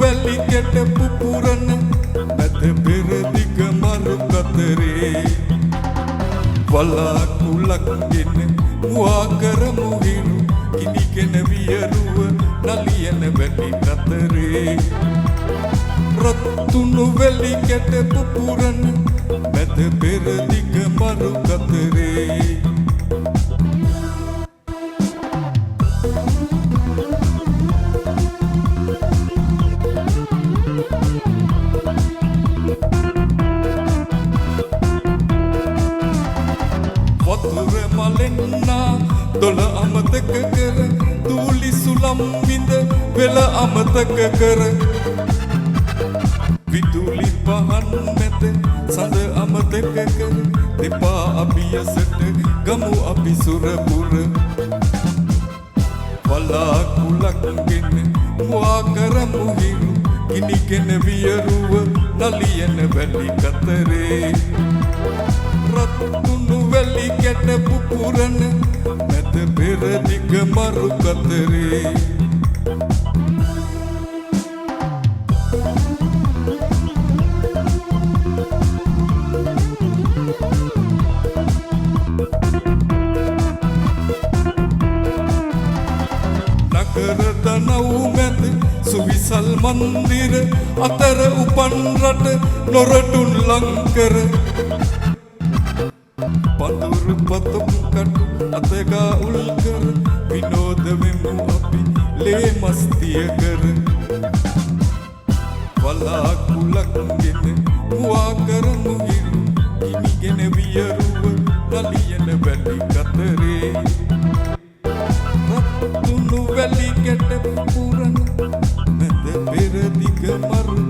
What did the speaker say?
වැලි කැට පුපුරන මැද පෙරදිග මරු කතරේ වලාකුලක්ගෙන මුවා කරමු හිරු කිනිගෙන වියරුව නලියන වැලි කතරේ රත්තුණු වැලි කැට පුපුරන මැද පෙරදිග මරු කතරේ වතුර මලෙන්නා දොළ අමතක කර දූලි සුළම් විඳ වෙල අමතක කර විදුලි පහන් මැද සඳ අමතක කර දෙපා අභියසට ගමු අපි සුරපුර වලාකුලක්ගෙන මුවා කරමු හිරු කිනිගෙන වියරුව නලියන වැලි කතරේ රත්තුණු වැලි කැට පුපුරන මැද පෙරදිග මරු කතරේ නගර දනව් මැද සුවිසල් මන්දිර අතර උපන් රට නොරටුන් ලංකර පඳුරු පතුම් කටු අතගා උල්කර විනෝද වෙමු අපි ලේ මස්තිය කර වලාකුලක්ගෙන මුවා කරමු හිරු කිනිගෙන වියරුව නලියන වැලි කතරේ රත්තුණු වැලි කැට පුපුරන මැද පෙරදිග මරු